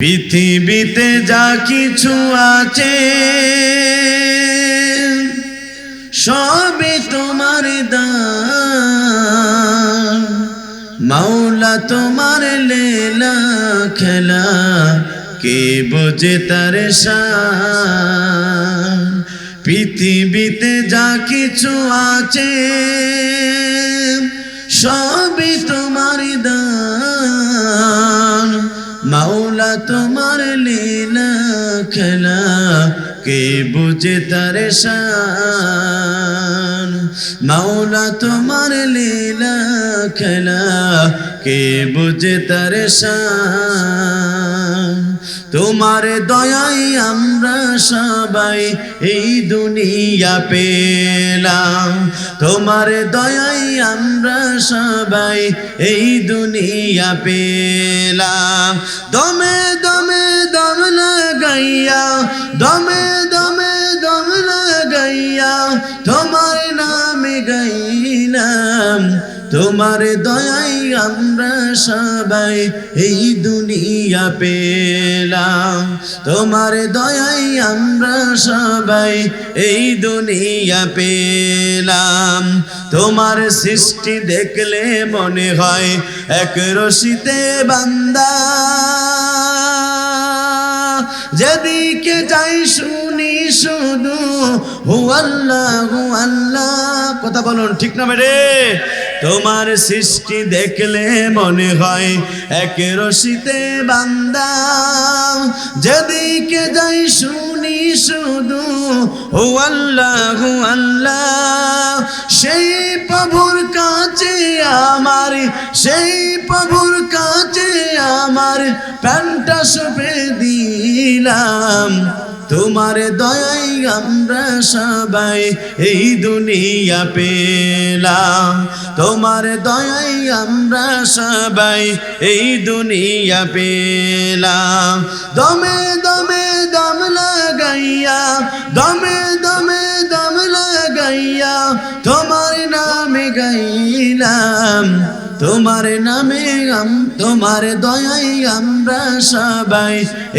পৃথিবীতে যা কিছু আছে সবই তোমার দান। মাওলা তোমার লীলা খেলা কে বোঝে তার শান। পৃথিবীতে যা কিছু আছে সবই তোমার দান। মাওলা তোমার লীলা খেলা কে বুঝে তার শান। মাওলা তোমার লীলা খেলা কে বুঝে তার শান। তোমার দয়ায় আমরা সবাই এই দুনিয়া পেলাম। তোমার দয়ায় আমরা সবাই এই দুনিয়া পেলাম। দমে দমে দম লাগাইয়া দমে দমে দম লাগাইয়া তোমার নামে গাইলাম। তোমার দয়ায় আমরা সবাই এই দুনিয়া পেলাম। তোমার দয়ায় আমরা সবাই এই দুনিয়া পেলাম। তোমার সৃষ্টি দেখলে মনে হয় এক রশিতে বান্দা। যেদিকে যাই শুনি শুধু হু আল্লাহ হু আল্লাহ। কথা বলুন ঠিক না বেরে? তোমার সৃষ্টি দেখলে মনে হয় এক রশিতে বান্দা। যেদিকে যাই শুনি শুধু হু আল্লাহ হু আল্লাহ। সেই প্রভুর কাছে আমার সেই প্রভুর কাছে আমার প্রাণটা সঁপে দিলাম। তোমার দয়ায় আমরা সবাই এই দুনিয়া পেলাম। তোমার দয়ায় আমরা সবাই এই দুনিয়া পেলাম। দমে দমে দম লাগাইয়া দমে দমে দম লাগাইয়া তোমার নামে গাইলাম। তোমার নামে তোমার দয়ায় আমরা সবাই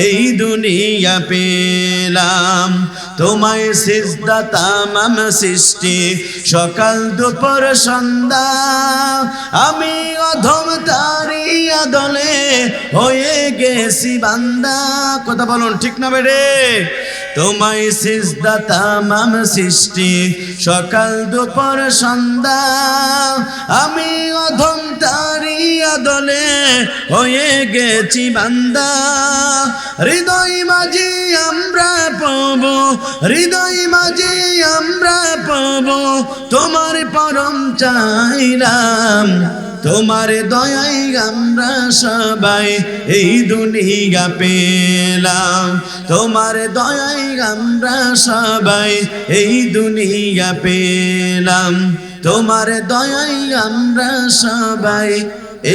এই দুনিয়া পেলাম। তোমায় সিজদা তামাম সৃষ্টি সকাল দুপুর সন্ধ্যা। আমি অধম তারি আদলে হয়ে গেছি বান্দা। কথা বলুন ঠিক না বেরে? তোমায় সিজদা তামাম সৃষ্টি সকাল দুপুর সন্ধ্যা। আমি অধম তারি আদলে হয়ে গেছি বান্দা। হৃদয় মাঝে আমরা পাব হৃদয় মাঝে আমরা পাব তোমার পরম চাইলাম। তোমার দয়ায় আমরা সবাই এই দুনিয়া পেলাম। তোমার দয়ায় আমরা সবাই এই দুনিয়া পেলাম। তোমার দয়ায় আমরা সবাই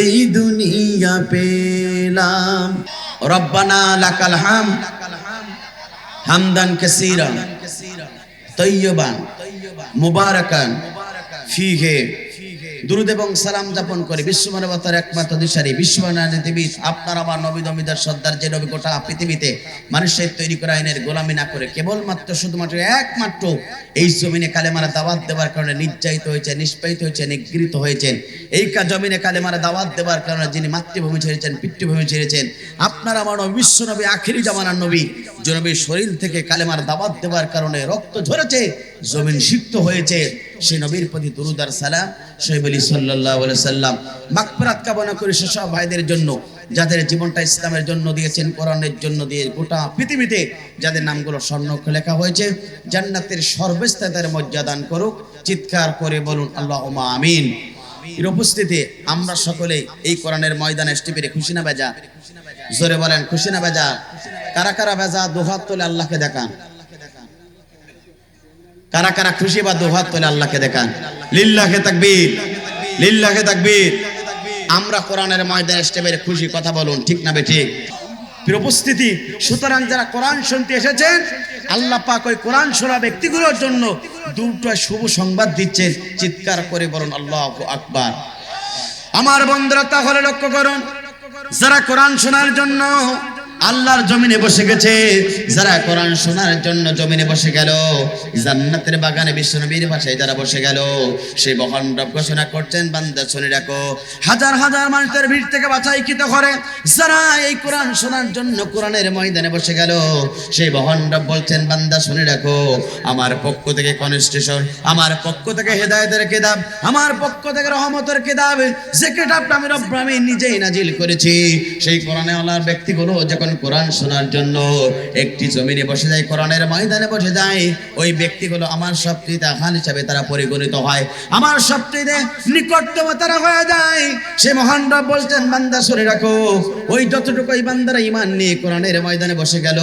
এই দুনিয়া পেলাম। রব্বানা লাকাল হামদ হামদান কাসীরান তাইয়্যিবান মুবারাকান ফীহি। দুরূদ এবং সালাম যাপন করে বিশ্বমানবতার একমাত্র দিশারি বিশ্বমানবী আপনার আমার নবী দমিদার সর্দার যে নবী গোটা পৃথিবীতে মানুষের তৈরি করা আইনের গোলামি না করে কেবলমাত্র শুধুমাত্র একমাত্র এই জমিনে কালেমার দাওয়াত দেওয়ার কারণে নির্যাতিত হয়েছে, নিষ্পেষিত হয়েছে, নিগৃহীত হয়েছেন। এই জমিনে কালেমার দাওয়াত দেওয়ার কারণে যিনি মাতৃভূমি ছেড়েছেন, পিতৃভূমি ছেড়েছেন, আপনার আমার বিশ্ব নবী আখিরি জামানার নবী যে নবীর শরীর থেকে কালেমার দাওয়াত দেওয়ার কারণে রক্ত ঝরেছে, জমিন সিক্ত হয়েছে, সেই নবীর প্রতি দুরূদ আর সালাম শোয়েব আলী সাল্লাল্লাহু আলাইহি সাল্লাম। মাগফিরাত কামনা করি সেসব ভাইদের জন্য যাদের জীবনটা ইসলামের জন্য দিয়েছেন, কোরআনের জন্য দিয়ে গোটা পৃথিবীতে যাদের নামগুলো স্বর্ণাক্ষরে লেখা হয়েছে। জান্নাতের সর্বস্থানে তাদের মর্যাদা দান করুক। চিৎকার করে বলুন আল্লাহুম্মা আমিন। এর উপস্থিতি আমরা সকলে এই কোরআনের ময়দানে আসতে পেরে খুশি না বেজা? জোরে বলেন খুশি না বেজা? কারা কারা বেজা দুহাত তুলে আল্লাহকে দেখান। কারা কারা খুশি বা দুহাত তুলে আল্লাহকে দেখান। লিল্লাহে তাকবীর লিল্লাহে তাকবীর। আমরা কোরআনের ময়দানে আসতে পেরে খুশি। কথা বলুন ঠিক না বেঠিক? প্রিয় উপস্থিতি, সুতরাং যারা কোরআন শুনতে এসেছেন আল্লাহ পাক ওই কোরআন শোনা ব্যক্তিগুলোর জন্য দুটো শুভ সংবাদ দিচ্ছেন। চিৎকার করে বলুন আল্লাহু আকবার। আমার বন্ধুরা তাহলে লক্ষ্য করুন, যারা কোরআন শোনার জন্য আল্লাহর জমিনে বসে গেছে। যারা কোরআন শোনার জন্য জমিনে বসে গেল, জান্নাতের বাগানে বিশ্বনবীর ভাষায় যারা বসে গেল, সেই মহান রব ঘোষণা করছেন, বান্দা শুনে রাখো, হাজার হাজার মানুষের ভিড় থেকে বাছাইকৃত করে যারা এই কোরআন শোনার জন্য কোরআনের ময়দানে বসে গেল, সেই মহান রব বলছেন, বান্দা শুনে রাখো, আমার পক্ষ থেকে কনস্টিটিউশন, আমার পক্ষ থেকে হেদায়েতের কিতাব, আমার পক্ষ থেকে রহমতের কিতাব, যে কিতাবটা আমি রব আমি নিজেই নাজিল করেছি, সেই কোরআনে আল্লাহর ব্যক্তিগুলো যখন কোরআন শোনার জন্য একটি জমিনে বসে যায়, কোরআনের ময়দানে বসে যায়, ওই ব্যক্তিগুলো আমার সবচেয়ে আহান হিসাবে তারা পরিগণিত হয়, আমার সবচেয়ে নিকটতম তারা হয়ে যায়। সে মহান রব বলছেন, বান্দা শুনে রাখো, ওই যতটুকু এই বান্দারা ঈমান নিয়ে কোরআনের ময়দানে বসে গেল,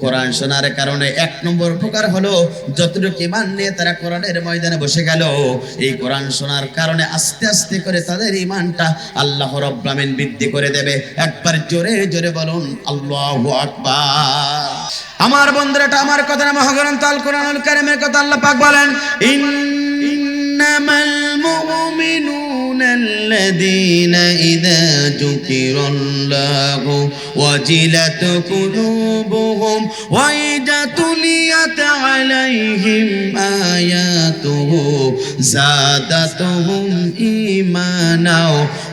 কোরআন শোনার কারণে এক নম্বর উপকার হলো, যতটুকু ঈমান নিয়ে তারা কোরআনের ময়দানে বসে গেল, এই কোরআন শোনার কারণে আস্তে আস্তে করে তাদের ঈমানটা আল্লাহ রাব্বুল আমিন বৃদ্ধি করে দেবে। একবার জোরে জোরে বলুন আল্লাহু আকবার। আমার বন্ধুরা, এটা আমার কথা না, মহাগ্রন্থ আল কোরআনুল কারীমের কথা। আল্লাহ পাক বলেন, ইন্নামাল মুমিনুনা আল্লাযীনা ইযা যুকিরাল্লাহু ওয়াজিলাত কুলুবুহুম ওয়া ইযা তুলিয়াত আলাইহিম আয়াতুহু যাদাতুহুম ঈমানা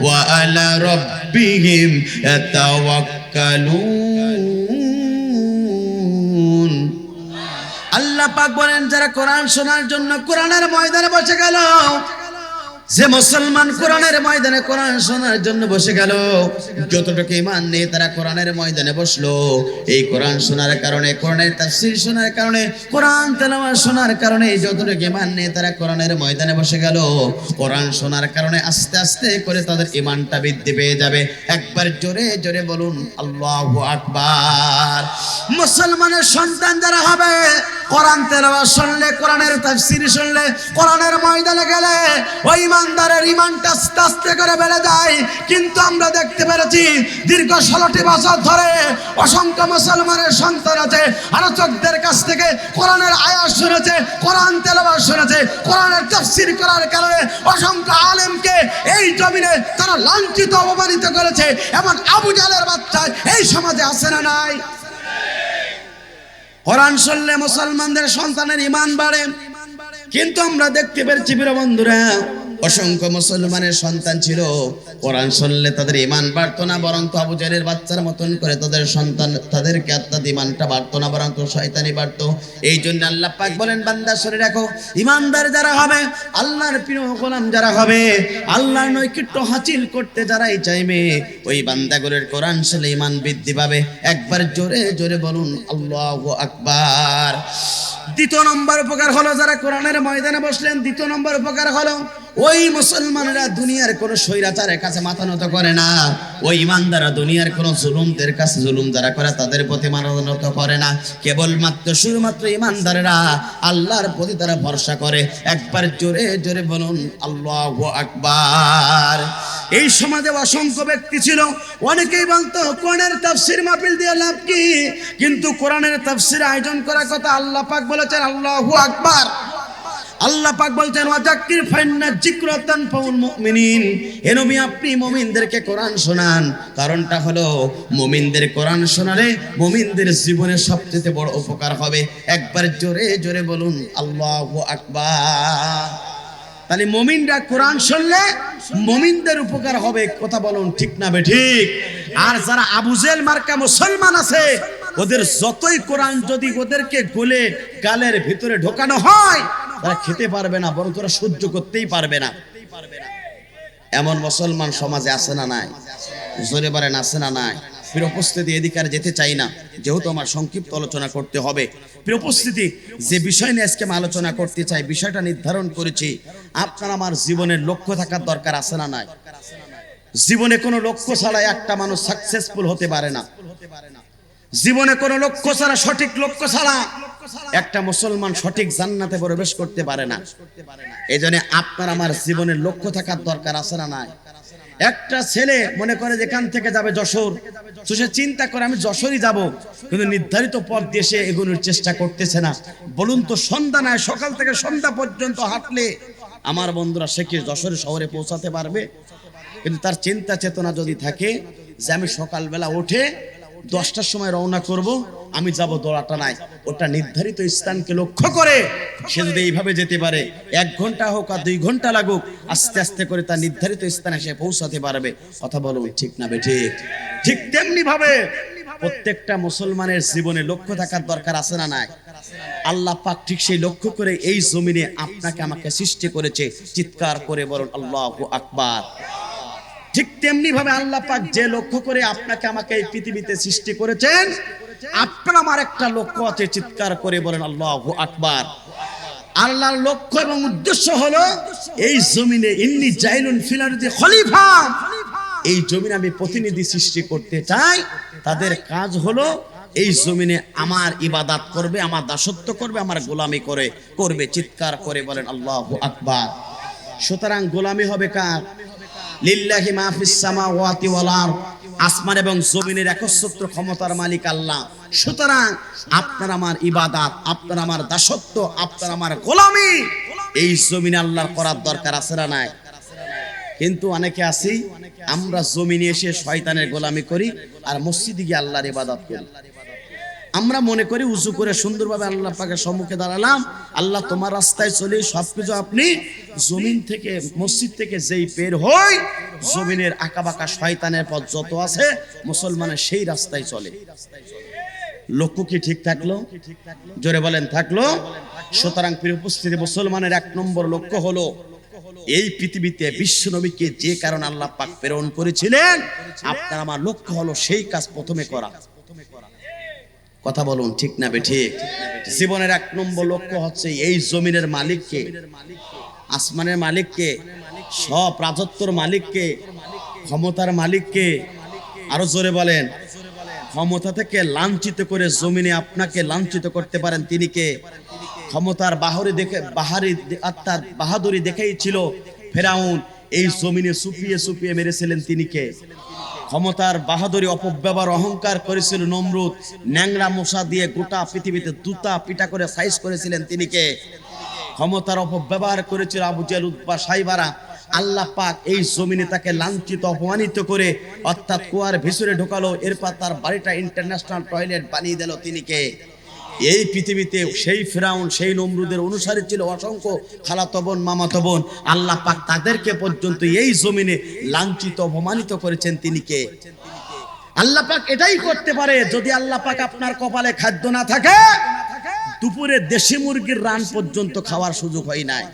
ওয়া আলা রাব্বিহিম ইয়াতাওয়াক্কালুন। আল্লাহ পাক বলেন, যারা কোরআন শোনার জন্য কোরআনের ময়দানে বসে গেল, যে মুসলমান কোরআনের ময়দানে কোরআন শোনার জন্য বসে গেল, যতটুকু ঈমান নিয়ে তারা কোরআনের ময়দানে বসলো, এই কোরআন শোনার কারণে, কোরআনের তাফসীর শোনার কারণে, কোরআন তেলাওয়াত শোনার কারণে, যতটুকু ঈমান নিয়ে তারা কোরআনের ময়দানে বসে গেল, কোরআন শোনার কারণে আস্তে আস্তে করে তাদের ঈমানটা বৃদ্ধি পেয়ে যাবে। একবার জোরে জোরে বলুন আল্লাহু আকবার। মুসলমানের সন্তান যারা হবে, কোরআন তেলাওয়াত শুনলে, কোরআনের তাফসীর শুনলে, কোরআনের ময়দানে গেলে, ওই ইমানদারের ঈমানটা আস্তে আস্তে করে বেড়ে যায়। কিন্তু আমরা দেখতে পেরেছি দীর্ঘ 16টি বছর ধরে অসংখ্য মুসলমানের সন্তান আছে, আলোচকদের কাছ থেকে কোরআনের আয়াত শুনেছে, কোরআন তেলাওয়াত শুনেছে, কোরআনের তাফসীর করার কারণে অসংখ্য আলেমকে এই জমিনে তারা লাঞ্ছিত অপমানিত করেছে। এমন আবু জাহেলের বাচ্চা এই সমাজে আছে না নাই? কোরআন শুনলে মুসলমানদের সন্তানের ঈমান বাড়ে। কিন্তু আমরা দেখতে পেরেছি প্রিয় বন্ধুরা, অসংখ্য মুসলমানের সন্তান ছিল, কোরআন শুনলে তাদের ঈমান বাড়তো না, বরং আবু জাহেলের বাচ্চার মতন করে তাদের সন্তান, তাদেরকে তাদের ঈমানটা বাড়তো না, বরং শয়তানি বাড়তো। এই জন্য আল্লাহ পাক বলেন, বান্দা শুনে রাখো, ঈমানদার যারা হবে, আল্লাহর প্রিয় গোলাম যারা হবে, আল্লাহর নৈকট্য হাসিল করতে যারাই চাইবে, ওই বান্দাগুলোর কোরআন শুনলে ঈমান বৃদ্ধি পাবে। একবার জোরে জোরে বলুন আল্লাহু আকবার। দ্বিতীয় নম্বর উপকার হলো, যারা কোরআনের ময়দানে বসলেন, দ্বিতীয় নম্বর উপকার হলো, ওই মুসলমানরা দুনিয়ার কোন স্বৈরাচারের কাছে মাথা নত করে না, ওই ঈমানদাররা দুনিয়ার কোন জুলুমদের কাছে, জুলুম যারা করে তাদের প্রতি মাথা নত করে না। কেবলমাত্র শুধুমাত্র ঈমানদারেরা আল্লাহর প্রতি তারা ভরসা করে। একবার জোরে জোরে বলুন আল্লাহু আকবার। এই সমাজে অসংখ্য ব্যক্তি ছিল, অনেকেই বলতো কোরআনের তাফসীর মাহফিল দিয়ে লাভ কি, কিন্তু কোরআনের তাফসীর আয়োজন করার কথা আল্লাহ পাক বলেছেন আল্লাহু আকবার। আল্লাহ পাক বলছেন, ওয়াজাক্কির ফাইন্না যিকরা তানফাউল মুমিনিন। হে নবী, আপনি মুমিনদেরকে কোরআন শোনান। কারণটা হলো, মুমিনদের কোরআন শোনালে মুমিনদের জীবনে সবচেয়ে বড় উপকার হবে। একবার জোরে জোরে বলুন আল্লাহু আকবার। তাহলে মুমিনরা কোরআন শুনলে মুমিনদের উপকার হবে। কথা বলুন ঠিক না বেঠিক? আর যারা আবু জেহেল মার্কা মুসলমান আছে, ওদের যতই কোরআন যদি ওদেরকে গলে গালের ভিতরে ঢোকানো হয়, তারা খেতে পারবে না, বরং তারা সহ্য করতেই পারবে না। এমন মুসলমান সমাজে আছে না নাই? জোরে বলেন আছে না নাই? প্রিয় উপস্থিতি, এদিকে আর যেতে চাই না, যেহেতু আমার সংক্ষিপ্ত আলোচনা করতে হবে। প্রিয় উপস্থিতি, যে বিষয় নিয়ে আজকে আমি আলোচনা করতে চাই, বিষয়টা নির্ধারণ করেছি। আপনার আমার জীবনের লক্ষ্য থাকার দরকার আছে না নাই? জীবনে কোনো লক্ষ্য ছাড়া একটা মানুষ সাকসেসফুল হতে পারে না। জীবনে কোনো লক্ষ্য ছাড়া, সঠিক লক্ষ্য ছাড়া একটা মুসলমান সঠিক জান্নাতে প্রবেশ করতে পারে না। এজন্য আপনার আমার জীবনের লক্ষ্য থাকার দরকার আছে না নাই? একটা ছেলে মনে করে যেখান থেকে যাবে যশোর, তো সে চিন্তা করে আমি যশোরই যাব, কিন্তু নির্ধারিত পথ দিয়ে সে এগোনোর চেষ্টা করতেছে না। বলুন তো, সন্ধ্যা নয়, সকাল থেকে সন্ধ্যা পর্যন্ত হাঁটলে আমার বন্ধুরা সে কি যশোর শহরে পৌঁছাতে পারবে? কিন্তু তার চিন্তা চেতনা যদি থাকে যে আমি সকালবেলা উঠে 10টার সময় রওনা করব, আমি যাব দোলাটানায়, ওটা নির্ধারিত স্থানকে লক্ষ্য করে সে যদি এইভাবে যেতে পারে 1 ঘন্টা হোক আর 2 ঘন্টা লাগুক, আস্তে আস্তে করে তার নির্ধারিত স্থানে সে পৌঁছাতে পারবে। কথা বলুন ঠিক না বেঠিক? ঠিক তেমনি ভাবে প্রত্যেকটা মুসলমানের জীবনে লক্ষ্য থাকার দরকার আছে না নাই? আল্লাহ পাক ঠিক সেই লক্ষ্য করে এই জমিনে আপনাকে আমাকে সৃষ্টি করেছে। চিৎকার করে বলুন আল্লাহু আকবার। ঠিক তেমনি ভাবে আল্লাহ পাক যে লক্ষ্য করে আপনাকে আমাকে এই পৃথিবীতে সৃষ্টি করেছেন, আপনার আমার একটা লক্ষ্য আছে। চিৎকার করে বলেন আল্লাহু আকবার। আল্লাহর লক্ষ্য এবং উদ্দেশ্য হলো এই জমিনে ইন্নী জাইলুন ফিল আরদি খলিফা, এই জমিনে আমি প্রতিনিধি সৃষ্টি করতে চাই। তাদের কাজ হলো এই জমিনে আমার ইবাদত করবে, আমার দাসত্ব করবে, আমার গোলামি করবে। চিৎকার করে বলেন আল্লাহু আকবার। সুতরাং গোলামি হবে কার? লিল্লাহি মা ফিস সামাওয়াতি ওয়াল আরদ, আসমান এবং জমিনের একচ্ছত্র ক্ষমতার মালিক আল্লাহ। সুতরাং আপনার আমার ইবাদত, আপনার আমার দাসত্ব, আপনার আমার গোলামি এই জমিনে আল্লাহর করার দরকার আছে না নাই? কিন্তু অনেকে আছি আমরা জমিনে এসে শয়তানের গোলামি করি আর মসজিদে গিয়ে আল্লাহর ইবাদত করি। আমরা মনে করি উজু করে সুন্দরভাবে আল্লাহ পাকের সম্মুখে দাঁড়ালাম, আল্লাহ তোমার রাস্তায় চলে সবকিছু। আপনি জমিন থেকে মসজিদ থেকে যেই বের হই, জমিনের আঁকাবাঁকা শয়তানের পথ যত আছে মুসলমানের সেই রাস্তায় চলে। লক্ষ্য কি ঠিক থাকলো? জোরে বলেন থাকলো? সুতরাং প্রিয় উপস্থিতি, মুসলমানের 1 নম্বর লক্ষ্য হলো এই পৃথিবীতে বিশ্ব নবীকে যে কারণে আল্লাহ পাক প্রেরণ করেছিলেন, আপনার আমার লক্ষ্য হলো সেই কাজ প্রথমে করা। কথা বলুন ঠিক না বেঠিক? জীবনের 1 নম্বর লক্ষ্য হচ্ছে এই জমিনের মালিককে, আসমানের মালিককে, সব রাজত্বর মালিককে, ক্ষমতার মালিককে, আরো জোরে বলেন, ক্ষমতা থেকে লাঞ্ছিত করে জমিনে আপনাকে লাঞ্ছিত করতে পারেন তিনি কে? ক্ষমতার বাহাদুরি দেখেই ছিল ফেরাউন এই জমিনে সুপিয়ে মেরেছিলেন তিনি কে? ক্ষমতার বাহাদুরি অপব্যবহার অহংকার করেছিল নমরুদ, ন্যাংরা মশা দিয়ে গোটা পৃথিবীতে দুটা পিটা করে সাইজ করেছিলেন তিনি কে? ক্ষমতার অপব্যবহার করেছিল আবু জেহেল, উতবা, সাইবারা। আল্লাহ পাক এই জমিনে তাকে লাঞ্ছিত অপমানিত করে অর্থাৎ কুয়ার ভিতরে ঢোকালো, এরপর তার বাড়িটা ইন্টারন্যাশনাল টয়লেট বানিয়ে দিল তিনি কে? এই পৃথিবীতে সেই ফেরাউন, সেই নমরুদের অনুসারী ছিল অসংখ্য খালাতো বোন, মামাতো বোন। আল্লাহ পাক তাদেরকে পর্যন্ত এই জমিনে লাঞ্ছিত অপমানিত করেছেন তিনি কে? আল্লাহ পাক এটাই করতে পারে। যদি আল্লাহ পাক আপনার কপালে খাদ্য না থাকে, দুপুরে দেশি মুরগির রান পর্যন্ত খাওয়ার সুযোগ হয় নাই।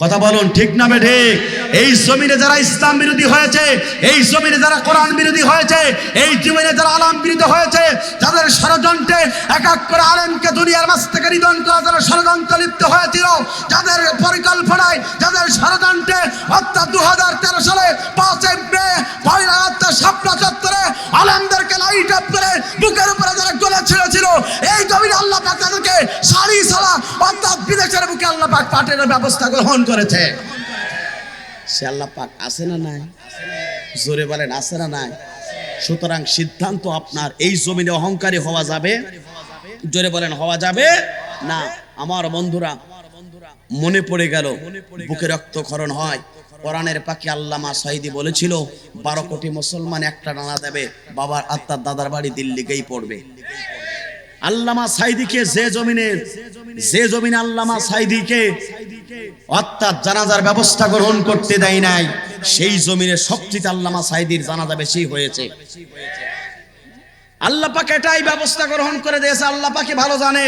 কথা বলুন ঠিক না বেঠিক? এই জমিনে যারা ইসলাম বিরোধী হয়েছে, এই জমিনে যারা কোরআন বিরোধী হয়েছে, এই জমিনে যারা আলেম বিরোধী হয়েছে, যাদের ষড়যন্ত্রে এক এক করে আলেমকে দুনিয়ার মাঝ থেকে নিধন করা যারা ষড়যন্ত্র লিপ্ত হয়েছিল, যাদের পরিকল্পনায়, যাদের ষড়যন্ত্রে অর্থাৎ 2013 সালে 5 মে পয়লা শাপলা চত্বরে আলেমদেরকে লাইট আপ করে বুকের উপরে যারা গলে ছিল, এই জমিনে আল্লাহ পাক তাদেরকে সারি সালা অর্থাৎ বিদেশের বুকে আল্লাহ পাক পাঠানোর ব্যবস্থা গ্রহণ করেছে। সে আল্লাহ পাক আছে না নাই? জোরে বলেন আছে না নাই? সুতরাং সিদ্ধান্ত আপনার, এই জমিনে অহংকারী হওয়া যাবে? জোরে বলেন হওয়া যাবে না। আমার বন্ধুরা, মনে পড়ে গেল বুকে রক্তক্ষরণ হয়। কোরআনের পাখি আল্লামা সাঈদী বলেছিল 12 কোটি মুসলমান একটা ডানা দেবে, বাবার আত্মার দাদার বাড়ি দিল্লিকেই পড়বে। আল্লামা সাঈদীকে যে জমিনে আল্লামা সাঈদীকে অর্থাৎ জানাজার ব্যবস্থা গ্রহণ করতে দেয় নাই, সেই জমিনে সবচেয়ে আল্লামা সাঈদীর জানাজা বেশি হয়েছে। আল্লাহ পাক এটাই ব্যবস্থা গ্রহণ করে দিয়েছে। আল্লাহ পাকই ভালো জানে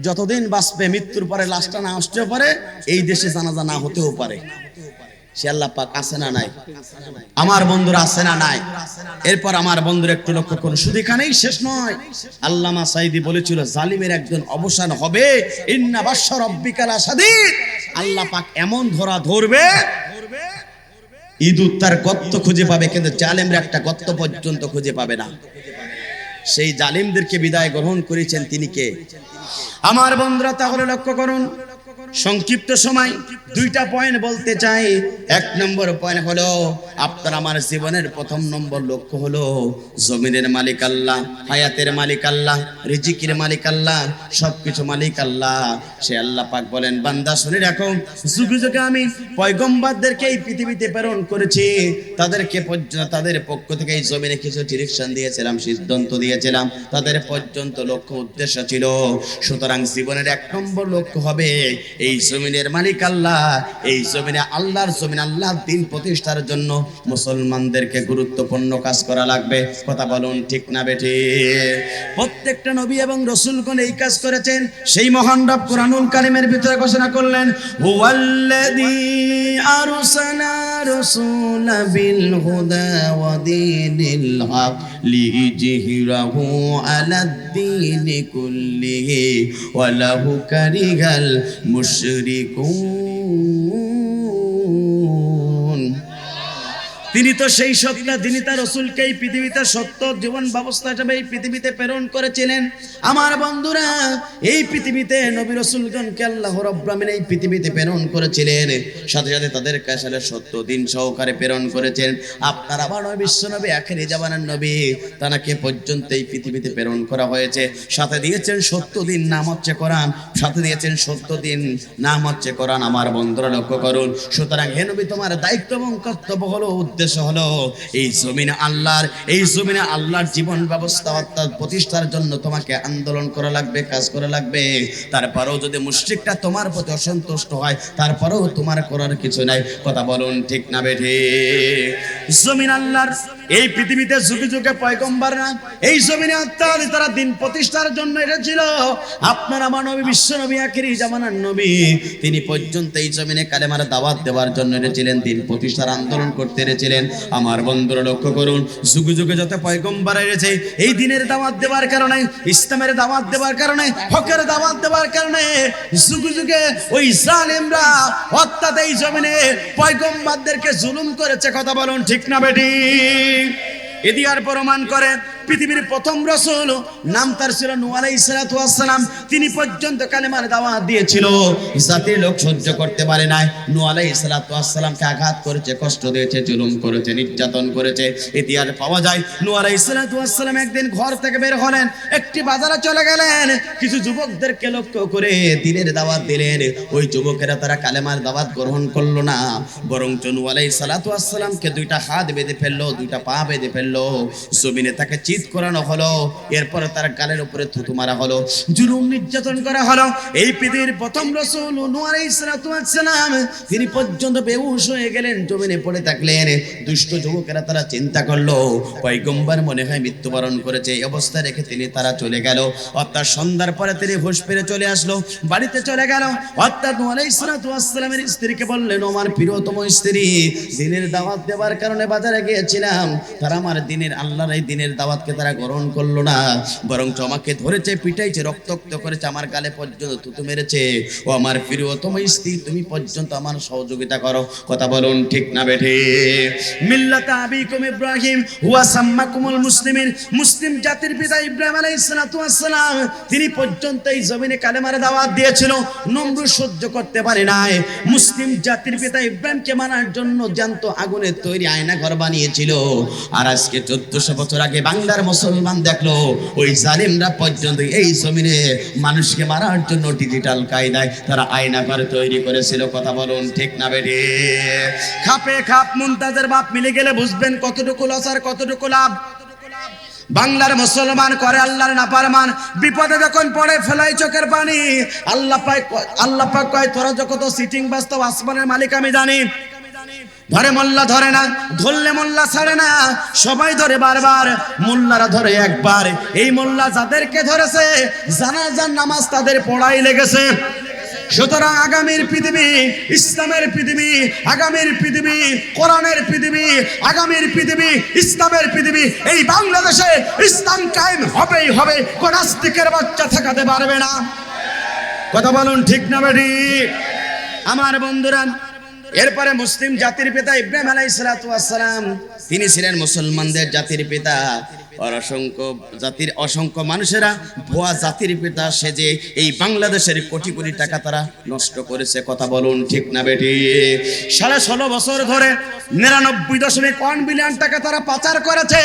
যতদিন বাঁচবে, মৃত্যুর পরে লাশটা না আসতেও পারে, এই দেশে জানাজা না হতেও পারে। সে আল্লাহ পাক আছে না নাই? আমার বন্ধুরা আছে না নাই? এরপর আমার বন্ধুরা একটু লক্ষ্য করুন, শুধু এখানেই শেষ নয়। আল্লামা সাঈদী বলেছিল জালিমের একজন অবসান হবে, ইন্না বাশশা রাব্বিকা লাশাদীদ। আল্লাহ পাক এমন ধরবে, ইঁদুর তার গর্ত খুঁজে পাবে, কিন্তু জালিমরা একটা গর্ত পর্যন্ত খুঁজে পাবে না। সেই জালিমদেরকে বিদায় গ্রহণ করেছেন তিনি কে? আমার বন্ধুরা তাহলে লক্ষ্য করুন, সংক্ষিপ্ত সময় দুইটা পয়েন্ট বলতে চাই। এক নম্বর পয়েন্ট হলো, আপনার আমার জীবনের প্রথম নম্বর লক্ষ্য হলো জমিনের মালিক আল্লাহ, হায়াতের মালিক আল্লাহ, রিজিকের মালিক আল্লাহ, সবকিছু মালিক আল্লাহ। সে আল্লাহ পাক বলেন, বান্দা শুনে রাখো, যুগে যুগে আমি পয়গম্বরদেরকে এই পৃথিবীতে প্রেরণ করেছি, তাদের পক্ষ থেকে এই জমিনে কিছু ডিরেকশন দিয়েছিলাম, সিদ্ধান্ত দিয়েছিলাম, তাদের পর্যন্ত লক্ষ্য উদ্দেশ্য ছিল। সুতরাং জীবনের এক নম্বর লক্ষ্য হবে এই জমিনের মালিক আল্লাহ, এই জমিনে আল্লাহর জমিন, আল্লাহর দ্বীন প্রতিষ্ঠার জন্য মুসলমানদেরকে গুরুত্বপূর্ণ কাজ করা লাগবে। কথা বলুন ঠিক না বেঠিক? প্রত্যেকটা নবী এবং রাসূলগণ এই কাজ করেছেন। সেই মহান রব কুরআনুল কারীমের ভিতরে ঘোষণা করলেন, হুয়াল্লাযী আরসালা রাসূলা বিল হুদা ওয়া দীনিল হক লিইয়ুযহিরাহু আলাদ দীনি কুল্লিহি ওয়া লাহু কারিহাল মুশরিকুন। তিনি তো সেই সত্তা, যিনি তার রাসূলকে এই পৃথিবীতে সত্য জীবন ব্যবস্থা হিসেবে এই পৃথিবীতে প্রেরণ করেছিলেন। আমার বন্ধুরা, এই পৃথিবীতে নবী রাসূলগণকে আল্লাহ রাব্বুল আলামিন এই পৃথিবীতে প্রেরণ করেছিলেন, সাথে সাথে তাদের কাছে সত্য দিন সহকারে প্রেরণ করেছেন। আপনার আবার নবী বিশ্ব নবী, আখিরি জামানার নবী, তাকে পর্যন্ত এই পৃথিবীতে প্রেরণ করা হয়েছে। সাথে দিয়েছেন সত্য দিন, নাম হচ্ছে কোরআন। সাথে দিয়েছেন সত্য দিন, নাম হচ্ছে কোরআন। আমার বন্ধুরা লক্ষ্য করুন। সুতরাং হে নবী, তোমার দায়িত্ব এবং কর্তব্য হলো, উদ্দেশ্য হলো এই জমিনে আল্লাহর জীবন ব্যবস্থা অর্থাৎ প্রতিষ্ঠার জন্য তোমাকে আন্দোলন করা লাগবে, কাজ করা লাগবে। তারপরেও যদি মুশরিকরা তোমার প্রতি অসন্তুষ্ট হয়, তারপরেও তোমার করার কিছু নাই। কথা বলুন ঠিক না বেঠিক? জমিন আল্লাহর, এই পৃথিবীতে যুগে যুগে পয়গম্বররা এই জমিনে অর্থাৎ তারা দিন প্রতিষ্ঠার জন্য এসেছিল। আপনার আমার নবী বিশ্ব নবী, আখিরি জামানার নবী, তিনি পর্যন্ত এই জমিনে কালেমার দাওয়াত দেওয়ার জন্য এসেছিলেন, দিন প্রতিষ্ঠার আন্দোলন করতে এসেছিলেন। আমার বন্ধুরা লক্ষ্য করুন, যুগে যুগে যত পয়গম্বর এসেছে এই দিনের দাওয়াত দেওয়ার কারণে, ইসলামের দাওয়াত দেওয়ার কারণে, হকের দাওয়াত দেওয়ার কারণে যুগে যুগে ওই জালেমরা অর্থাৎ এই জমিনে পয়গম্বরদেরকে জুলুম করেছে। কথা বলুন ঠিক না বেঠিক? ইতিহাস প্রমাণ করে পৃথিবীর প্রথম রাসূল, নাম তার ছিল নূহ আলাইহিস সালাতু ওয়াস সালাম। তিনি পর্যন্ত কালেমার দাওয়াত দিয়েছিল, জাতির লোক সহ্য করতে পারে নাই। নূহ আলাইহিস সালাতু ওয়াস সালামকে আঘাত করেছে, কষ্ট দিয়েছে, জুলুম করেছে, নির্যাতন করেছে। ইতিহাস পাওয়া যায় নূহ আলাইহিস সালাতু ওয়াস সালাম একদিন ঘর থেকে বের হলেন, একটি বাজারে চলে গেলেন, কিছু যুবকদেরকে লক্ষ্য করে দ্বীনের দাওয়াত দিলেন। ওই যুবকেরা তারা কালেমার দাওয়াত গ্রহণ করলো না, বরং নূহ আলাইহিস সালাতু ওয়াস সালামকে দুইটা হাত বেঁধে ফেললো, দুইটা পা বেঁধে ফেললো, জমিনে তাকে করানো হলো। এরপরে তার গালের উপরে থুতু মারা হলো, জুলুম নির্যাতন করা হলো। এই পৃথিবীর প্রথম রাসূল নূহ আলাইহিস সালাতু ওয়াস সালাম, তিনি পর্যন্ত বেহুশ হয়ে গেলেন, জমিনে পড়ে থাকলেন। দুষ্ট যুবকেরা তারা চিন্তা করলো পয়গম্বর মনে হয় মৃত্যুবরণ করেছে, এই অবস্থা রেখে তারা চলে গেল। অর্থাৎ সন্ধ্যার পরে তিনি হুঁশ ফিরে চলে আসলো, বাড়িতে চলে গেল। অর্থাৎ নূহ আলাইহিস সালাতু ওয়াস সালামের স্ত্রীকে বললেন, আমার প্রিয়তম স্ত্রী, দিনের দাওয়াত দেওয়ার কারণে বাজারে গিয়েছিলাম, তারা আমার দিনের আল্লাহর এই দিনের দাওয়াতকে তারা গ্রহণ করলো না, বরং আমাকে ধরেছে, পিটাইছে, রক্তাক্ত করেছে, আমার গালে পর্যন্ত থুতু মেরেছে। ও আমার প্রিয়তম স্ত্রী, তুমি পর্যন্ত আমার সহযোগিতা করো। কথা বলুন ঠিক না বেঠিক? মিল্লাতা আবিকুম ইব্রাহিম হুয়া সাম্মাকুমুল মুসলিমিন, মুসলিম জাতির পিতা ইব্রাহিম আলাইহিস সালাতু ওয়াস সালাম, তিনি পর্যন্ত এই জমিনে কালেমার দাওয়াত দিয়েছিল। নমরুদ সহ্য করতে পারে নাই। মুসলিম জাতির পিতা ইব্রাহিমকে মানার জন্য জ্যান্ত আগুনের তৈরি আয়না ঘর বানিয়েছিল। আর আজকে 1400 বছর আগে বাংলার মুসলমান দেখলো ওই জালিমরা পর্যন্ত এই জমিনে মানুষকে মারার জন্য ডিজিটাল কায়দায় তারা আয়না ঘর তৈরি করেছিল। কথা বলুন ঠিক না বেঠিক? খাপে খাপ মুনতাজের বাপ মিলে গেলে বুঝবেন কতটুকু লস আর কতটুকু লাভ। বাংলার মুসলমান করে আল্লাহর নাফরমান, বিপদে যখন পড়ে ফেলাই চোখের পানি। আল্লাহ পাক কয়, তোরা যখন তো সিটিং বাস্তব আসমানের মালিক আমি জানি। ধরে মোল্লা ধরে না, ধরলে মোল্লা ছাড়ে না, সবাই ধরে বারবার, মোল্লারা ধরে একবার। এই মোল্লা যাদেরকে ধরেছে জানাজার নামাজ তাদের পড়াই লেগেছে। সুতরাং আগামীর পৃথিবী, ইসলামের পৃথিবী, আগামীর পৃথিবী, কোরআনের পৃথিবী, আগামীর পৃথিবী, ইসলামের পৃথিবী, এই বাংলাদেশে ইসলাম কায়েম হবেই হবে, কোন নাস্তিকের বাচ্চা ঠেকাতে পারবে না। কথা বলুন ঠিক না বেঠিক? আমার বন্ধুরা, এরপরে মুসলিম জাতির পিতা ইব্রাহিম আলাইহিস সালাতু ওয়াস সালাম, তিনি ছিলেন মুসলমানদের জাতির পিতা। আর অসংখ্য মানুষেরা ভুয়া জাতির পিতা সেজে এই বাংলাদেশের কোটি কোটি টাকা তারা নষ্ট করেছে। কথা বলুন ঠিক না বেটি? 16.5 বছর ধরে 99.1 বিলিয়ন টাকা তারা পাচার করেছে,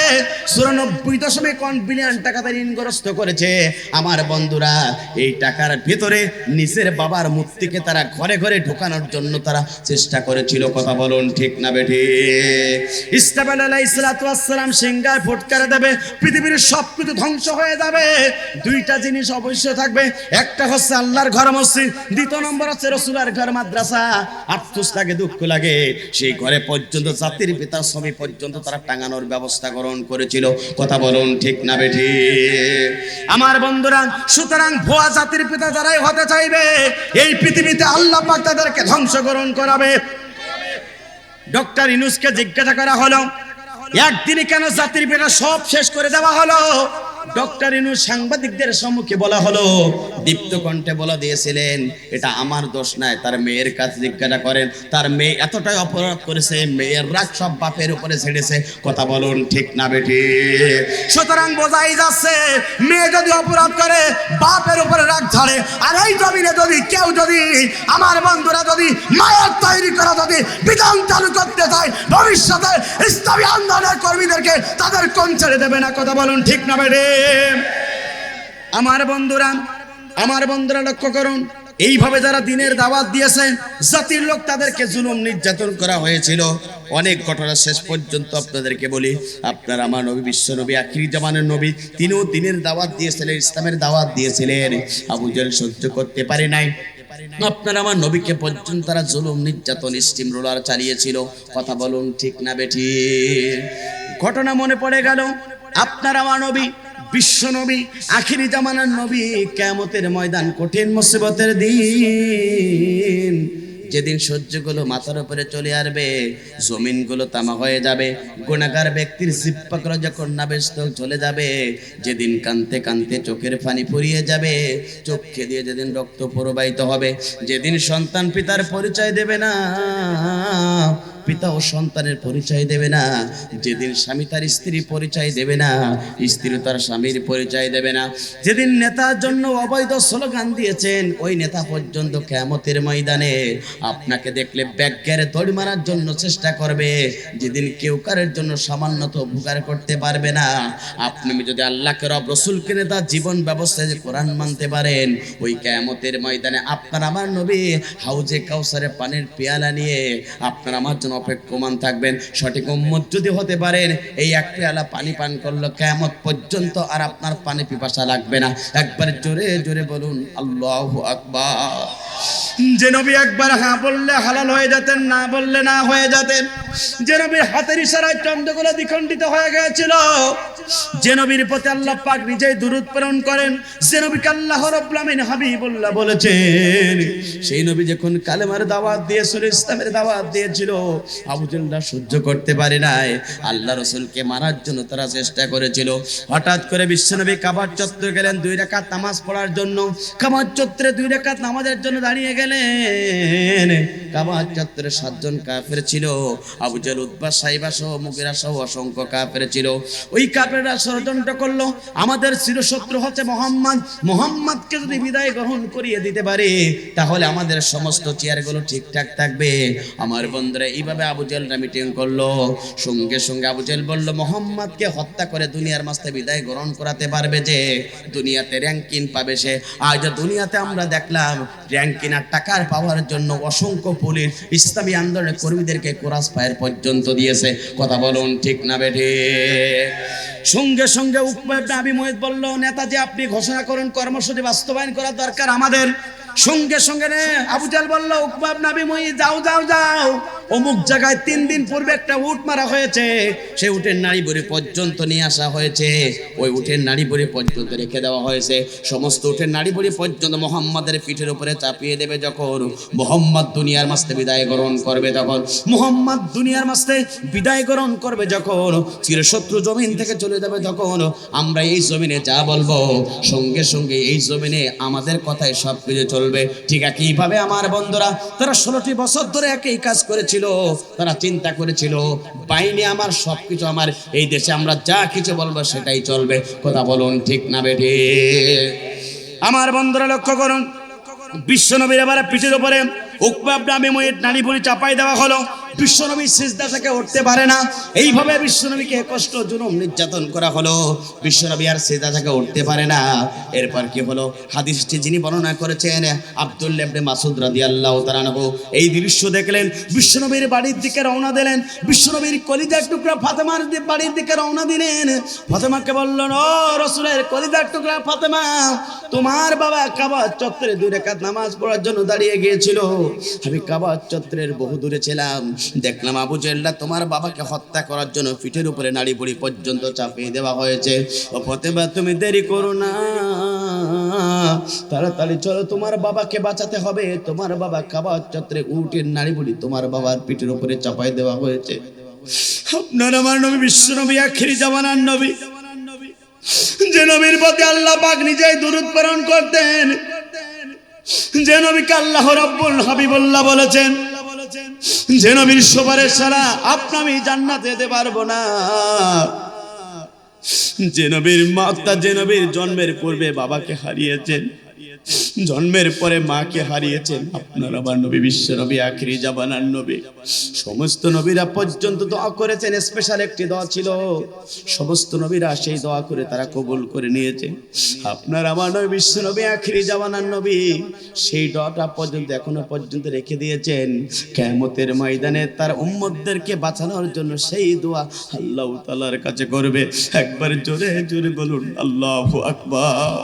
94.1 বিলিয়ন টাকা তারা ঋণগ্রস্ত করেছে। আমার বন্ধুরা, এই টাকার ভিতরে নিজের বাবার মূর্তিকে তারা ঘরে ঘরে ঢোকানোর জন্য তারা চেষ্টা করেছিল। কথা বলুন ঠিক না বেটি? ইসমাঈল আলাইহিস সালাম সিংহায় ফুটকারে দেবে, পৃথিবীর সবকিছু ধ্বংস হয়ে যাবে। দুইটা জিনিস অবশ্যই থাকবে, একটা হচ্ছে আল্লাহর ঘর মসজিদ, দ্বিতীয় নম্বর হচ্ছে রাসূলের ঘর মাদ্রাসা। আফসোস লাগে, দুঃখ লাগে, সেই ঘরে পর্যন্ত জাতির পিতার ছবি পর্যন্ত তারা টাঙানোর ব্যবস্থা গ্রহণ করেছিল। কথা বলুন ঠিক না বেটি? আমার বন্ধুরা, সুতরাং ভুয়া জাতির পিতা যারাই হতে চাইবে এই পৃথিবীতে আল্লাহ পাক তাদেরকে ধ্বংস গ্রহণ করাবে। ডক্টর ইউনূসকে জিজ্ঞাসা করা হলো, একদিনে কেন জাতির পিতা সব শেষ করে দেওয়া হলো? ডক্টর ইউনূস সাংবাদিকদের সম্মুখে বলা হলো, দীপ্ত কণ্ঠে বলে দিয়েছিলেন, এটা আমার দোষ নয়। তার মেয়ের কাছে জিজ্ঞাসা করেন, তার মেয়ে এতটাই অপরাধ করেছে, মেয়ের রাগ সব বাপের উপরে ছেড়েছে। কথা বলুন ঠিক না বেটি? সুতরাং বোঝাই যাচ্ছে, মেয়ে যদি অপরাধ করে বাপের উপরে রাগ ঝাড়ে। আর এই জমিনে যদি কেউ যদি, আমার বন্ধুরা, যদি মায়ের তৈরি করা যদি বিধান চালু করতে চায়, ভবিষ্যতে ইসলামী আন্দোলনের কর্মীদেরকে তাদের কোন ছেড়ে দেবে না। কথা বলুন ঠিক না বেটি? আমার বন্ধুরা লক্ষ্য করুন, এইভাবে যারা দিনের দাওয়াত দিয়েছে, জাতির লোক তাদেরকে জুলুম নির্যাতন করা হয়েছিল। অনেক ঘটনা শেষ পর্যন্ত আপনাদেরকে বলি। আপনার আমার নবী, বিশ্ব নবী, আখিরি জামানের নবী, তিনিও দিনের দাওয়াত দিয়েছিলেন, ইসলামের দাওয়াত দিয়েছিলেন। আবু জেহেল সহ্য করতে পারে নাই, আপনার আমার নবীকে পর্যন্ত তারা জুলুম নির্যাতন স্টিম রোলার চালিয়েছিল। কথা বলুন ঠিক না বেটি? ঘটনা মনে পড়ে গেল, আপনার আমার নবী, বিশ্ব নবী, আখিরি জামানার নবী, কিয়ামতের ময়দান, কঠিন মুসিবতের দিন, যেদিন সূর্যগুলো মাথার উপরে চলে আসবে, জমিনগুলো তামা হয়ে যাবে, গুনাহগার ব্যক্তির জিহ্বাগুলো যখন নাবেস্ত চলে যাবে, যেদিন কানতে কানতে চোখের পানি ফুরিয়ে যাবে, চোখে দিয়ে যেদিন রক্ত প্রবাহিত হবে, যেদিন সন্তান পিতার পরিচয় দেবে না, পিতা ও সন্তানের পরিচয় দেবে না, যেদিন স্বামী তার স্ত্রীর পরিচয় দেবে না, স্ত্রী তার স্বামীর পরিচয় দেবে না, যেদিন নেতার জন্য অবৈধ স্লোগান দিয়েছেন ওই নেতা পর্যন্ত কিয়ামতের ময়দানে আপনাকে দেখলে ব্যাগেরে দড়ি মারার জন্য চেষ্টা করবে, যেদিন কেউ কারের জন্য সামান্যত উপকার করতে পারবে না, আপনি যদি আল্লাহকে রব রাসূলকে নেতা জীবন ব্যবস্থায় যে কোরআন মানতে পারেন, ওই কিয়ামতের ময়দানে আপনার আমার নবী হাউজে কাউসারে পানির পেয়ালা নিয়ে আপনার আমার জন্য অপেক্ষমান থাকবেন। সঠিক উম্মত যদি হতে পারেন, এই এক পেয়ালা পানি পান করলো কিয়ামত পর্যন্ত আর আপনার পানি পিপাসা লাগবে না। একবার জোরে জোরে বলুন আল্লাহু আকবার। যে নবী একবার হ্যাঁ বললে হালাল হয়ে যেতেন, না বললে না হয়ে যেতেন, যে নবীর হাতের ইশারায় চন্দ্রগুলো দ্বিখণ্ডিত হয়ে গিয়েছিল, যে নবীর প্রতি আল্লাহ পাক নিজেই দুরূদ প্রেরণ করেন, যে নবীকে আল্লাহ রাব্বুল আমিন হাবিবুল্লাহ বলেছেন, সেই নবী যখন কালেমার দাওয়াত দিয়েছিল, ইসলামের দাওয়াত দিয়েছিল, আবু জেহেল সহ্য করতে পারে নাই, আল্লাহ রাসূলকে মারার জন্য তারা চেষ্টা করেছিল। হঠাৎ করে বিশ্বনবী কাবার চত্বরে গেলেন 2 রাকাত নামাজ পড়ার জন্য, কাবার চত্বরে 2 রাকাত নামাজের জন্য দাঁড়িয়ে গেলেন। কাবার চত্বরে 7 জন কাফের ছিল, আবু জেহেল, উতবা, সাইবা সহ, মুগীরা সহ অসংখ্য কাফের ছিল। ওই কাফেররা ষড়যন্ত্র করলো, আমাদের চিরশত্রু হচ্ছে মুহাম্মদ, মুহাম্মদকে যদি বিদায় গ্রহণ করিয়ে দিতে পারে তাহলে আমাদের সমস্ত চেয়ারগুলো ঠিকঠাক থাকবে। আমার বন্ধুরা, এইভাবে আবু জেহেলরা মিটিং করলো। সঙ্গে সঙ্গে আবু জেহেল বলল, মুহাম্মদকে হত্যা করে দুনিয়ার মাঝে বিদায় গ্রহণ করাতে পারবে যে দুনিয়াতে র্যাঙ্কিং পাবে সে। আজ দুনিয়াতে আমরা দেখলাম র্যাঙ্কিং আর টাকার পাওয়ার জন্য অসংখ্য পুলিশ ইসলামী আন্দোলনের কর্মীদেরকে ক্রস ফায়ার পর্যন্ত দিয়েছে। কথা বলুন ঠিক না বেঠে? সঙ্গে সঙ্গে উকবা ইবনে আবি মুয়াইত বলল, নেতাজি আপনি ঘোষণা করুন, কর্মসূচি বাস্তবায়ন করা দরকার আমাদের। সঙ্গে সঙ্গে আবু জেহেল বলল, উকবা ইবনে আবি মুয়াইত যাও যাও যাও, অমুক জায়গায় 3 দিন পূর্বে একটা উট মারা হয়েছে, সেই উটের নাড়ি ভুঁড়ি পর্যন্ত নিয়ে আসা হয়েছে, ওই উটের নাড়ি ভুঁড়ি পর্যন্ত রেখে দেওয়া হয়েছে। সমস্ত উটের নাড়ি ভুঁড়ি পর্যন্ত মুহাম্মাদের পিঠের উপরে চাপিয়ে দেবে। যখন মুহাম্মদ দুনিয়ার মাঝে বিদায় গ্রহণ করবে, তখন মুহাম্মদ দুনিয়ার মাঝে বিদায় গ্রহণ করবে, যখন চিরশত্রু জমিন থেকে চলে যাবে, তখন আমরা এই জমিনে যা বলবো সঙ্গে সঙ্গে এই জমিনে আমাদের কথায় সব কিছু চলবে। ঠিক একইভাবে আমার বন্ধুরা, তারা 16টি বছর ধরে একই কাজ করেছিল। করেছিল, তারা চিন্তা করেছিল বাইনে আমার সবকিছু, আমার এই দেশে আমরা যা কিছু বলবো সেটাই চলবে। কথা বলুন ঠিক না বেঠি? আমার বন্ধুরা লক্ষ্য করুন, বিশ্বনবীর এবারে পিঠের উপরে উকবা ইবনে মুয়িত নারী বুড়ি চাপাই দেওয়া হলো। বিশ্বনবী সিজদা থেকে উঠতে পারে না, এইভাবে বিশ্বনবীকে কষ্ট জুলুম নির্যাতন করা হলো। বিশ্বনবী আর সিজদা থেকে উঠতে পারে না। এরপর কি হলো, হাদিসটি যিনি বর্ণনা করেছেন আব্দুল্লাহ ইবনে মাসউদ রাদিয়াল্লাহু তাআলা আনহু, এই দৃশ্য দেখলেন, বিশ্বনবীর বাড়ির দিকে রওনা দিলেন। বিশ্বনবীর কলিজার টুকরা ফাতেমার বাড়ির দিকে রওনা দিলেন। ফাতেমাকে বললেন, ও রাসূলের কলিজার টুকরা ফাতেমা, তোমার বাবা কাবা চত্বরে 2 রাকাত নামাজ পড়ার জন্য দাঁড়িয়ে গিয়েছিল। আমি কাবা চত্বরের বহু দূরে ছিলাম, দেখলাম আবু জেহেল তোমার বাবাকে হত্যা করার জন্য পিঠের উপরে নাড়ি বুড়ি পর্যন্ত চাপিয়ে দেওয়া হয়েছে। ও ফাতেমা, তুমি দেরি করো না, তাড়াতাড়ি চলো, তোমার বাবাকে বাঁচাতে হবে। তোমার বাবা কাবা চত্বরে উটের নাড়ি বুড়ি তোমার বাবার পিঠের উপরে চাপিয়ে দেওয়া হয়েছে। আপনার আমার নবী বিশ্বনবী আখিরি জামানার নবী, যে নবীর প্রতি আল্লাহ পাক নিজেই দরুদ প্রেরণ করতেন, যে নবীকে আল্লাহ রাব্বুল হাবিবুল্লাহ বলেছেন, যে নবীর সুপারিশ ছাড়া আপনি আমি জান্নাতে যেতে পারবো না, যে নবীর মাতা, যে নবীর জন্মের পূর্বে বাবাকে হারিয়েছেন, জন্মের পরে মাকে হারিয়েছেন, আপনার আমার নবী বিশ্ব নবী আখিরি জামানার নবী। সমস্ত নবীরা পর্যন্ত দোয়া করেছেন, স্পেশাল একটি দোয়া ছিল, সমস্ত নবীরা সেই দোয়া করে তারা কবুল করে নিয়েছে। আপনার আমার নবী বিশ্ব নবী আখিরি জামানার নবী সেই দোয়াটা পর্যন্ত এখনো পর্যন্ত রেখে দিয়েছেন। কিয়ামতের ময়দানে তার উম্মতদেরকে বাঁচানোর জন্য সেই দোয়া আল্লাহ তাআলার কাছে করবে। একবার জোরে জোরে বলুন আল্লাহু আকবার।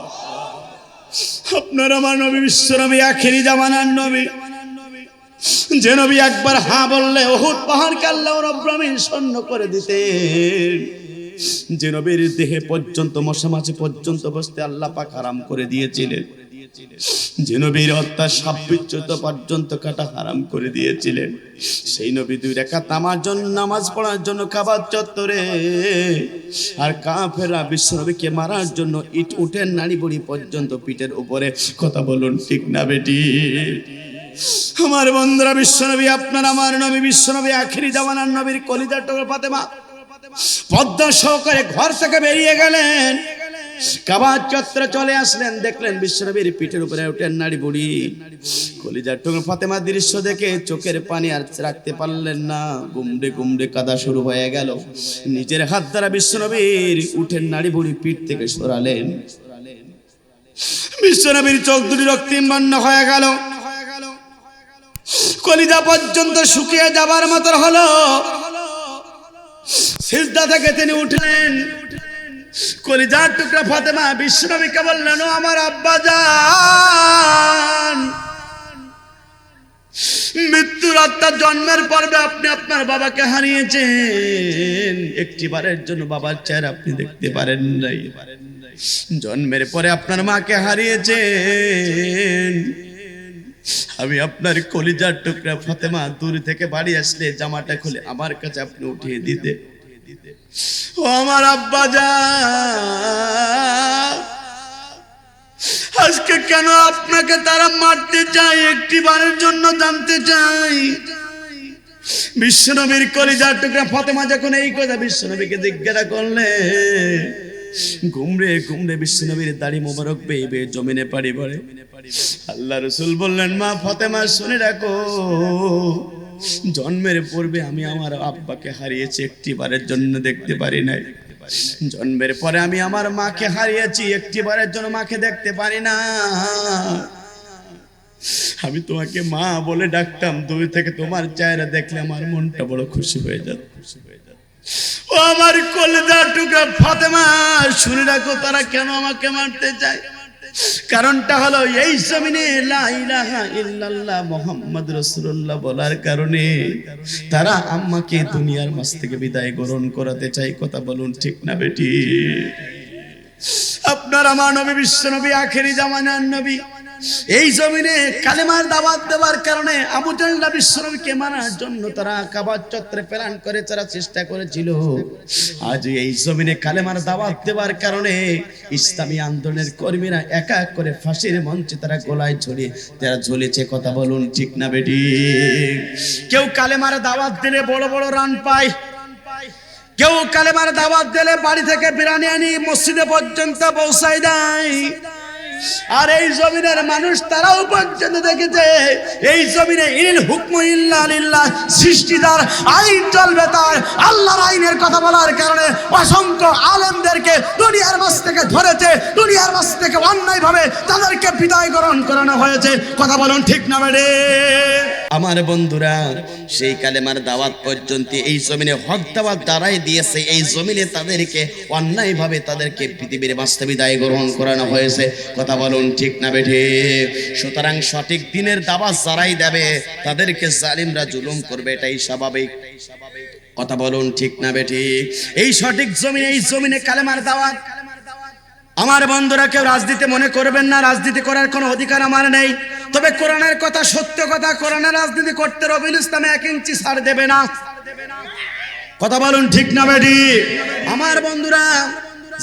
আপনার আমার নবী বিশ্ব নবী আখিরি জামানার নবী, যে নবী একবার হ্যাঁ বললে উহুদ পাহাড়কে আল্লাহ রাব্বুল আলামিন শূন্য করে দিতেন, যে নবীর দেহে পর্যন্ত মশা মাছি পর্যন্ত বসতে আল্লাহ পাক হারাম করে দিয়েছিলেন, যে নবীর হত্যা সাপ বিচ্যুত পর্যন্ত কাটা হারাম করে দিয়েছিলেন, সেই নবী 2 রাকাত নামাজ পড়ার জন্য কাবা চত্বরে, আর কাফেররা বিশ্বনবীকে মারার জন্য ইট উটের নাড়ি বুড়ি পর্যন্ত পিঠের উপরে। কথা বলুন ঠিক না বেটি? আমার বন্ধুরা, বিশ্বনবী আপনার আমার নবী বিশ্বনবী আখিরি জামানার নবীর কলিজার টুকরা ফাতেমা পদ্মা সহকারে ঘর থেকে বেরিয়ে গেলেন, কাবা চত্বরে চলে আসলেন, দেখলেন বিশ্বনবীর পিঠের উপরে উটের নাড়ি বুড়ি। কলিজার টুকরা ফাতেমা দৃশ্য দেখে চোখের পানি আর রাখতে পারলেন না, গুমড়ে গুমড়ে কাঁদা শুরু হয়ে গেল। নিজের হাত দ্বারা বিশ্বনবীর উটের নাড়ি বুড়ি পিঠ থেকে সরালেন। বিশ্বনবীর চোখ দুটি রক্তিম বর্ণ হয়ে গেল, কলিজা পর্যন্ত শুকিয়ে যাবার মতো হলো। সিজদা থেকে তিনি উঠলেন, কলিজার টুকরা ফাতেমা বিশ্বনবীকে বললেন, ও আমার আব্বাজান, মৃত্যুর অর্থাৎ জন্মের পর্বে আপনি আপনার বাবাকে হারিয়েছেন, একটিবারের জন্য বাবার চেহারা আপনি দেখতে পারেন নাই, জন্মের পরে আপনার মাকে হারিয়েছেন। আমি আপনার কলিজার টুকরা ফাতেমা দূর থেকে বাড়ি আসলে জামাটা খুলে আমার কাছে আপনি উঠিয়ে দিতে। ও আমার আব্বাজান, আজকে কেন আপনাকে তারা মারতে চায় একটিবারের জন্য জানতে চাই। বিশ্বনবীর কলিজার টুকরা ফাতেমা যখন এই কথা বিশ্বনবীকে জিজ্ঞাসা করলে, ঘুমরে ঘুমরে বিশ্বনবীর দাড়ি মোবারক বেয়ে বেয়ে জমিনে পাড়ি পড়ে। আল্লাহ রাসূল বললেন, মা ফাতেমা শুনে রাখো, জন্মের পূর্বে আমি আমার আব্বাকে হারিয়েছি, একটিবারের জন্য দেখতে পারি নাই। জন্মের পরে আমি আমার মাকে হারিয়েছি, একটিবারের জন্য মাকে দেখতে পারি না। আমি তোমাকে মা বলে ডাকতাম, দূর থেকে তোমার চেহারা দেখলে আমার মনটা বড় খুশি হয়ে যেত। ও আমার কলিজার টুকরা ফাতেমা শুনে রাখো, তারা কেন আমাকে মারতে চায়। কারণটা হলো এই জমিনে লা ইলাহা ইল্লাল্লাহ মুহাম্মদ রাসূলুল্লাহ বলার কারণে তারা আম্মাকে দুনিয়ার মাঝ থেকে বিদায় গ্রহণ করাতে চায়। কথা বলুন ঠিক না বেটি? আপনার আমার নবী বিশ্ব নবী আখেরি জামানার নবী, এই জমিনে কালেমার দাওয়াত দেওয়ার কারণে আবু জাহল বিশ্বনবীকে মারার জন্য তারা কাবার চত্বরে প্ল্যান করে তারা চেষ্টা করেছিল। আজ এই জমিনে কালেমার দাওয়াত দেওয়ার কারণে ইসলামী আন্দোলনের কর্মীরা এক এক করে ফাঁসির মঞ্চে তারা গলায় ঝুলিয়ে তারা ঝুলেছে। কথা বলুন ঠিক না বেটি? কেউ কালেমার দাওয়াত দিলে বড় বড় রান পায়, কেউ কালেমার দাওয়াত দিলে বাড়ি থেকে বিরিয়ানি আনি মসজিদে পর্যন্ত পৌঁছায় দেয়। আর এই জমিনের মানুষ তারাও পর্যন্ত দেখেছে এই জমিনে ইনিল হুকমু ইল্লা লিল্লাহ, সৃষ্টিদার আইন চলবে তার। আল্লাহর আইনের কথা বলার কারণে অসংখ্য আলেমদেরকে দুনিয়ার মাঝ থেকে ধরেছে, দুনিয়ার মাঝ থেকে অন্যায়ভাবে তাদেরকে বিদায় গ্রহণ করানো হয়েছে। কথা বলুন ঠিক না বেড়ে? আমার বন্ধুরা, সেই কালেমার দাওয়াত পর্যন্ত এই জমিনে হক দাওয়াত দ্বারাই দিয়েছে। এই জমিনে তাদেরকে অন্যায়ভাবে তাদেরকে পৃথিবীর বাস্তবে বিদায় গ্রহণ করানো হয়েছে। কথা বলুন ঠিক না বেঠে? সুতরাং সঠিক দিনের দাওয়াত যারাই দেবে তাদেরকে জালিমরা জুলুম করবে, এটাই স্বাভাবিক। কথা বলুন ঠিক না বেঠে? এই সঠিক জমিনে, এই জমিনে কালেমার দাওয়াত। আমার বন্ধুরা, কেউ রাজনীতি মনে করবেন না, রাজনীতি করার কোনো অধিকার আমার নেই। তবে কোরআনের কথা সত্য কথা, কোরআনের রাজনীতি করতে রবিউল ইসলামে 1 ইঞ্চি ছাড় দেবে না। কথা বলুন ঠিক না বেটি? আমার বন্ধুরা,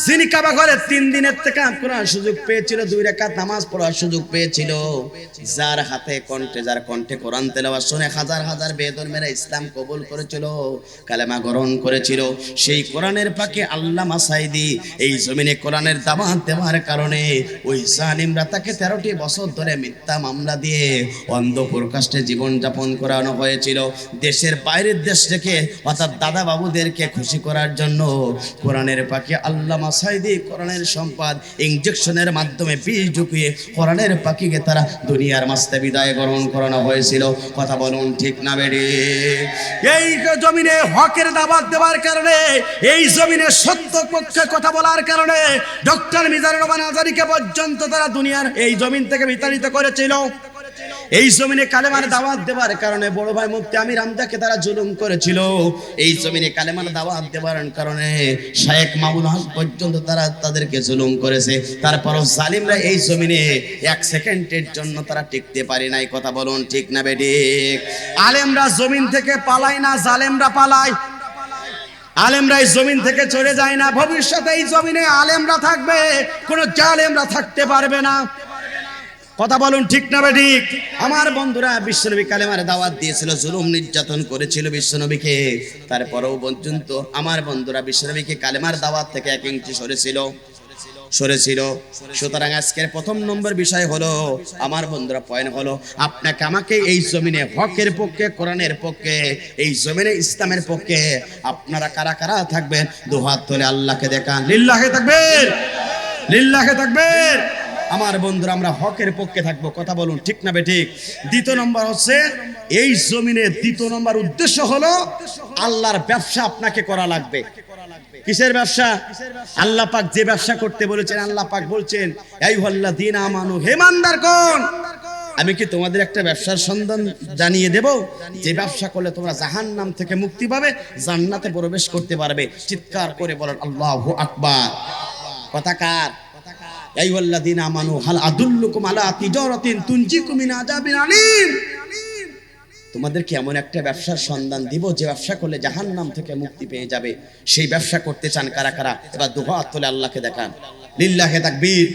যিনি কাবা ঘরে 3 দিনের থেকে করার সুযোগ পেয়েছিল, 2 রাকাত নামাজ পড়ার সুযোগ পেয়েছিল, যার হাতে কণ্ঠে, যার কণ্ঠে কোরআন তেলাওয়াত শুনে হাজার হাজার বেদরমেরা ইসলাম কবুল করেছিল, কালেমা গ্রহণ করেছিল, সেই কোরআনের পাকে আল্লামা সাঈদী এই জমিনে কোরআনের দাওয়াত দেওয়ার কারণে ওই জালিমরা তাকে 13টি বছর ধরে মিথ্যা মামলা দিয়ে অন্ধ প্রকাশ্যে জীবন যাপন করানো হয়েছিল। দেশের বাইরের দেশ থেকে অর্থাৎ দাদা বাবুদেরকে খুশি করার জন্য কোরআনের পাকে আল্লামা সাঈদী কোরআনের সম্পদ ইনজেকশনের মাধ্যমে বিষ ঢুকিয়ে কোরআনের পাখিকে তারা দুনিয়ার মাঝে বিদায় গ্রহণ করানো হয়েছিল। কথা বলুন ঠিক না বেড়ে? এই জমিনে হকের দাওয়াত দেওয়ার কারণে, এই জমিনে সত্য পক্ষে কথা বলার কারণে ডক্টর মিজানুর রহমান আজারীকে পর্যন্ত তারা দুনিয়ার এই জমিন থেকে বিতাড়িত করেছিল। এই জমিনে কালেমার দাওয়াত দেওয়ার কারণে বড় ভাই মুফতি আমির হামজাকে তারা জুলুম করেছিল। এই জমিনে কালেমার দাওয়াত দেওয়ার কারণে শায়েখ মামুন হক পর্যন্ত তারা তাদেরকে জুলুম করেছে। তারপরও জালিমরা এই জমিনে 1 সেকেন্ডের জন্য তারা টিকতে পারে নাই। কথা বলুন ঠিক না বেঠিক? আলেমরা জমিন থেকে পালায় না, জালেমরা পালায়। আলেমরা এই জমিন থেকে চলে যায় না। ভবিষ্যতে এই জমিনে আলেমরা থাকবে, কোন জালেমরা থাকতে পারবে না। কথা বলুন ঠিক না বেঠিক? আমার বন্ধুরা, বিশ্বনবী কালেমার দাওয়াত দিয়েছিল, জুলুম নির্যাতন করেছিল বিশ্বনবীকে, তারপরেও পর্যন্ত আমার বন্ধুরা বিশ্বনবীকে কালেমার দাওয়াত থেকে 1 ইঞ্চি সরেছিল। সুতরাং আজকের প্রথম নম্বর বিষয় হলো, আমার বন্ধুরা পয়েন্ট হলো, আপনাকে আমাকে এই জমিনে হকের পক্ষে, কোরআনের পক্ষে, এই জমিনে ইসলামের পক্ষে আপনারা কারা কারা থাকবেন? 2 হাত তুলে আল্লাহকে দেখান। লিল্লাহে তাকবীর, লিল্লাহে তাকবীর। আমার বন্ধুরা, আমরা হকের পক্ষে থাকবো। কথা বলুন ঠিক না বেঠিক? দ্বিতীয় নম্বর হচ্ছে, এই জমিনে দ্বিতীয় নম্বর উদ্দেশ্য হলো আল্লাহর ব্যবসা আপনাকে করা লাগবে। কিসের ব্যবসা? আল্লাহ পাক যে ব্যবসা করতে বলেছেন, আল্লাহ পাক বলছেন আইয়ুহাল্লাযীনা আমানু, হে ইমানদারগণ, আমি কি তোমাদের একটা ব্যবসার সন্ধান জানিয়ে দেব, যে ব্যবসা করলে তোমরা জাহান্নাম থেকে মুক্তি পাবে, জান্নাতে প্রবেশ করতে পারবে। চিৎকার করে বলেন আল্লাহু আকবার। কথা কার? আইয়ুহাল্লাযীনা আমানু হাল আদুল্লুকুম আলা তিজারাতিন তুনজিকুম মিন আযাবিন আলীম, তোমাদেরকে এমন একটা ব্যবসার সন্ধান দিব যে ব্যবসা করলে জাহান্নাম থেকে মুক্তি পেয়ে যাবে। সেই ব্যবসা করতে চান কারা কারা? এবার 2 হাত তুলে আল্লাহকে দেখান। লিল্লাহে তাকবীর,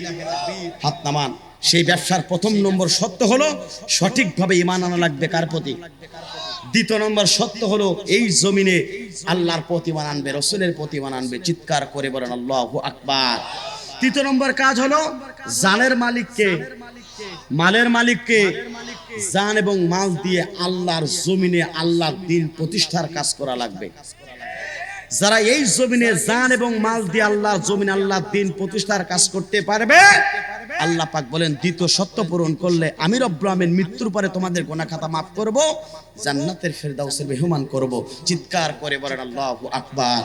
হাত নামান। সেই ব্যবসার প্রথম নম্বর সত্য হলো সঠিকভাবে ঈমান আনা লাগবে। কার প্রতি? দ্বিতীয় নম্বর সত্য হলো এই জমিনে আল্লাহর প্রতি ঈমান আনবে, রাসূলের প্রতি ঈমান আনবে। চিৎকার করে বলেন আল্লাহু আকবার। তৃতীয় নম্বর কাজ হলো জানের মালিককে, মালের মালিককে জান এবং মাল দিয়ে আল্লাহর জমিনে আল্লাহর দ্বীন প্রতিষ্ঠার কাজ করা লাগবে। যারা এই জমিনে জান এবং মাল দিয়ে আল্লাহর জমিনে আল্লাহর দ্বীন প্রতিষ্ঠার কাজ করতে পারবে, আল্লাহ পাক বলেন দ্বিতীয় সত্য পূরণ করলে আমি রব্বুল আমিন মৃত্যুর পরে তোমাদের গুনাহ খাতা মাফ করব, জান্নাতের ফেরদাউসের মেহমান করব। চিৎকার করে বলেন আল্লাহু আকবার।